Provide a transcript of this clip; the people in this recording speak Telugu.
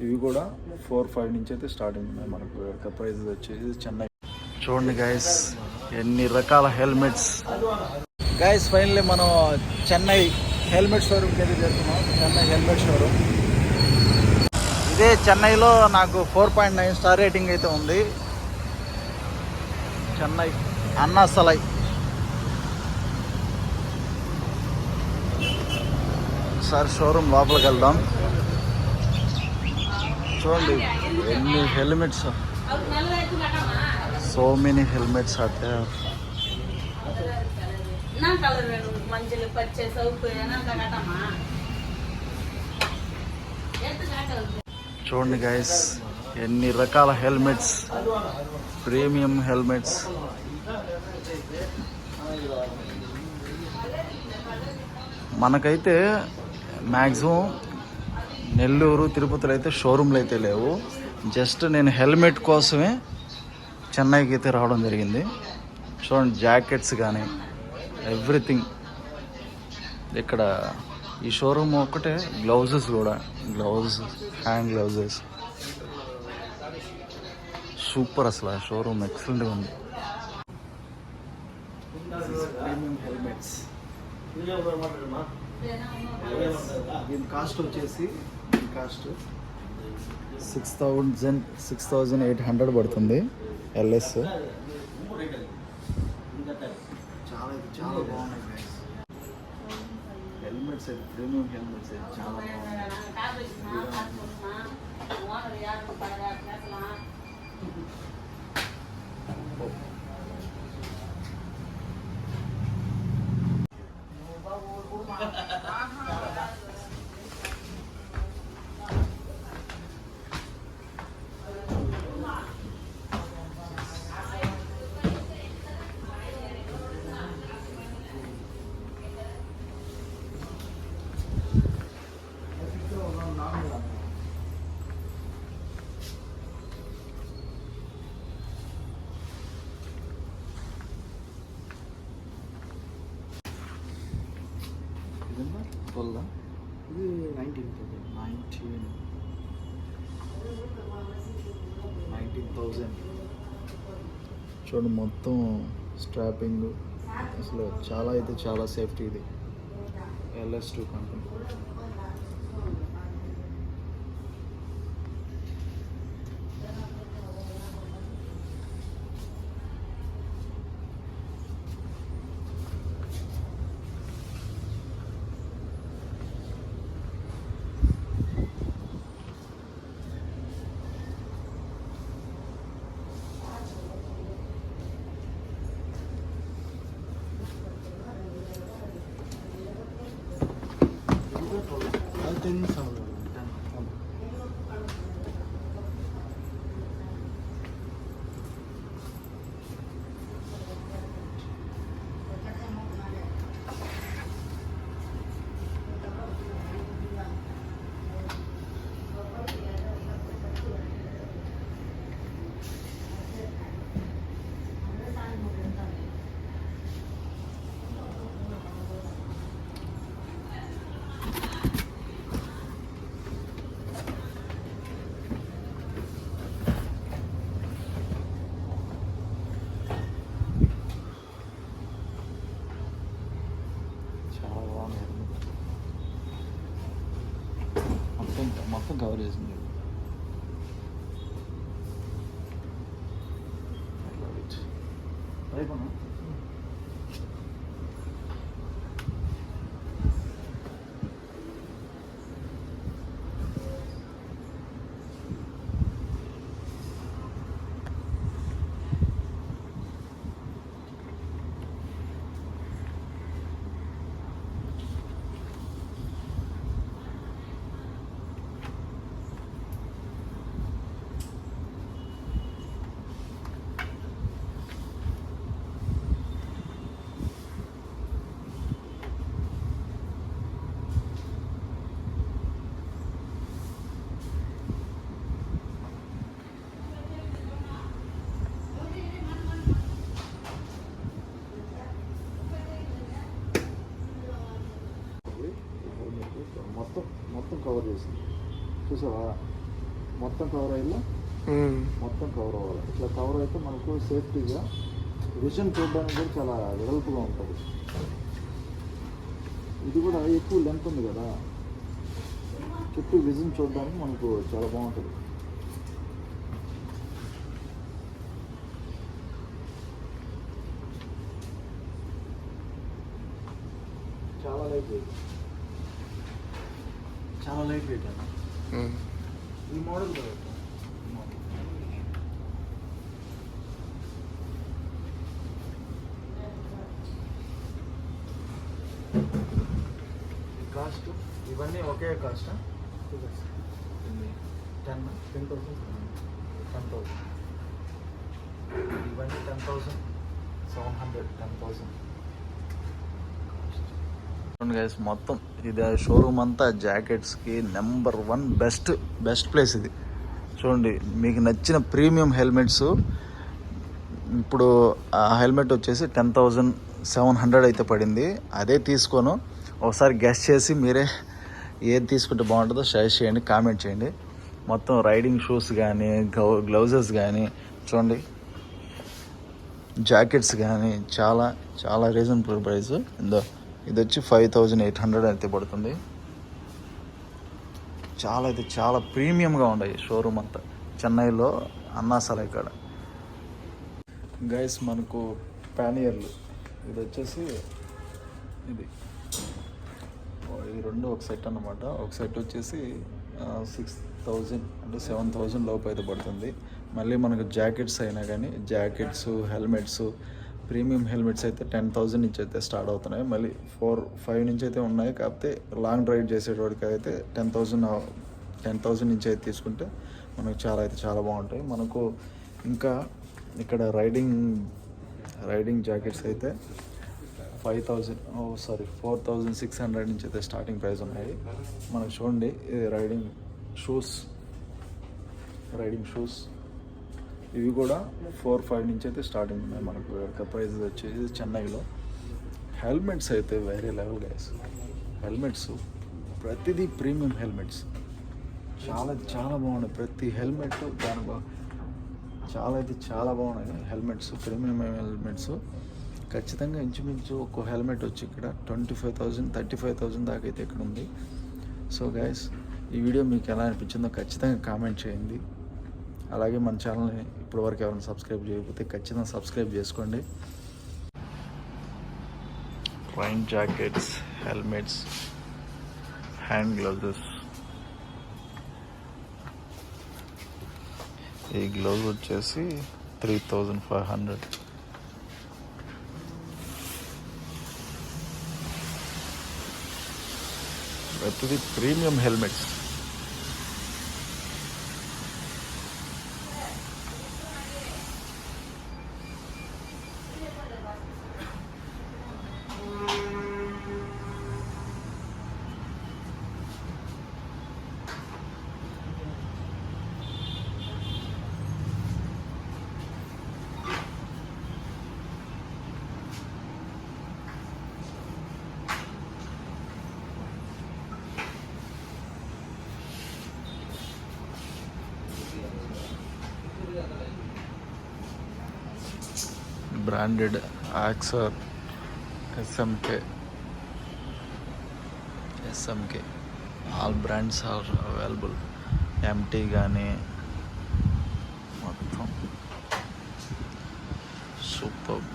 ఇవి కూడా 4-5 నుంచి అయితే స్టార్టింగ్ ఉన్నాయి మనకు. యొక్క ప్రైజెస్ వచ్చేసి చెన్నై. చూడండి గైస్ ఎన్ని రకాల హెల్మెట్స్. గైస్ ఫైనల్లీ మనం చెన్నై హెల్మెట్ షోరూమ్కి అయితే చేస్తున్నాం. చెన్నై హెల్మెట్ షోరూమ్ ఇదే. చెన్నైలో నాకు 4.9 స్టార్ రేటింగ్ అయితే ఉంది. చెన్నై అన్నా సలై. ఒకసారి షోరూమ్ లోపలికి వెళ్దాం. చూడండి ఎన్ని హెల్మెట్స్, సో మెనీ హెల్మెట్స్ అంటే. చూడండి గైస్ ఎన్ని రకాల హెల్మెట్స్, ప్రీమియం హెల్మెట్స్. మనకైతే మ్యాక్సిమం నెల్లూరు తిరుపతిలో అయితే షోరూమ్లు అయితే లేవు. జస్ట్ నేను హెల్మెట్ కోసమే చెన్నైకి అయితే రావడం జరిగింది. చూడండి జాకెట్స్ కానీ ఎవ్రీథింగ్ ఇక్కడ. ఈ షోరూమ్ ఒక్కటే, గ్లౌజెస్ కూడా, గ్లౌజ్, హ్యాండ్ గ్లౌజెస్ సూపర్. అసలు ఆ షోరూమ్ ఎక్సలెంట్గా ఉంది. హెల్మెట్స్ దీని కాస్ట్ వచ్చేసి 6,800 పడుతుంది. ఎల్ఎస్ చాలా బాగున్నాయి హెల్మెట్స్ అయితే. ప్రీమియం హెల్మెట్స్ అయితే చాలా ఇది 19,000. చూడండి మొత్తం స్ట్రాపింగ్ అసలు చాలా అయితే చాలా సేఫ్టీ. ఇది LS2 కంపెనీ. మొత్తం కవర్ చేసింది. అయిపోయినా మొత్తం కవర్ చేసింది. చూసావా మొత్తం కవర్ అయ్యిందా? మొత్తం కవర్ అవ్వాలి. ఇట్లా కవర్ అయితే మనకు సేఫ్టీగా విజన్ చూడడానికి కూడా చాలా వెడల్పుగా ఉంటుంది. ఇది కూడా ఎక్కువ లెంత్ ఉంది కదా, చుట్టూ విజన్ చూడడానికి మనకు చాలా బాగుంటుంది. చాలా లైట్ వెయిట్, చాలా లైట్ వెయిట్ అన్న. ఈ మోడల్ కదా కాస్ట్, ఇవన్నీ ఒకే కాస్టా? 10,000 ఇవన్నీ 10,700 10,000 గైస్. మొత్తం ఇది షోరూమ్ అంతా జాకెట్స్కి నెంబర్ 1 బెస్ట్ ప్లేస్ ఇది. చూడండి, మీకు నచ్చిన ప్రీమియం హెల్మెట్స్. ఇప్పుడు ఆ హెల్మెట్ వచ్చేసి 10,700 అయితే పడింది. అదే తీసుకోను. ఒకసారి గెస్ చేసి మీరే ఏది తీసుకుంటే బాగుంటుందో సజెస్ట్ చేయండి, కామెంట్ చేయండి. మొత్తం రైడింగ్ షూస్ కానీ, గ్లౌజెస్ కానీ, చూడండి జాకెట్స్ కానీ చాలా చాలా రీజనబుల్ ప్రైస్. ఇది వచ్చి 5,800 అయితే పడుతుంది. చాలా ప్రీమియంగా ఉన్నాయి షోరూమ్ అంతా, చెన్నైలో అన్నాసాలై కాడ. గైస్ మనకు ప్యానియర్లు, ఇది వచ్చేసి ఇది రెండు ఒక సెట్ అన్నమాట. ఒక సెట్ వచ్చేసి 6,000 అంటే 7,000 లోపు అయితే పడుతుంది. మళ్ళీ మనకు జాకెట్స్ అయినా కానీ, జాకెట్స్, హెల్మెట్స్, ప్రీమియం హెల్మెట్స్ అయితే 10,000 నుంచి అయితే స్టార్ట్ అవుతున్నాయి. మళ్ళీ 4-5 నుంచి అయితే ఉన్నాయి. కాకపోతే లాంగ్ డ్రైవ్ చేసేటోడికి అయితే 10,000 నుంచి అయితే తీసుకుంటే మనకు చాలా బాగుంటాయి. మనకు ఇంకా ఇక్కడ రైడింగ్ జాకెట్స్ అయితే 4,600 నుంచి అయితే స్టార్టింగ్ ప్రైస్ ఉన్నాయి. మనకు చూడండి, ఇది రైడింగ్ షూస్ ఇవి కూడా 4-5 నుంచి అయితే స్టార్టింగ్ ఉన్నాయి. మనకు ప్రైస్ వచ్చేసి చెన్నైలో. హెల్మెట్స్ అయితే వేరే లెవెల్ గైస్. హెల్మెట్స్ ప్రతిదీ ప్రీమియం హెల్మెట్స్, చాలా బాగున్నాయి. ప్రతి హెల్మెట్ దాని చాలా బాగున్నాయి హెల్మెట్స్, ప్రీమియం హెల్మెట్స్. ఖచ్చితంగా ఇంచుమించు ఒక హెల్మెట్ వచ్చి ఇక్కడ 25,000 35,000 దాకా అయితే ఇక్కడ ఉంది. సో గైస్, ఈ వీడియో మీకు ఎలా అనిపించిందో ఖచ్చితంగా కామెంట్ చేయండి. అలాగే మన ఛానల్ని ఇప్పటివరకు ఎవరైనా సబ్స్క్రైబ్ చేయకపోతే ఖచ్చితంగా సబ్స్క్రైబ్ చేసుకోండి. Rain jackets, helmets, hand gloves. ఈ గ్లౌజ్ వచ్చేసి 3,500. ప్రతిదీ premium helmets. Branded Axor, SMK all brands are available. MT కానీ మొత్తం సూపర్.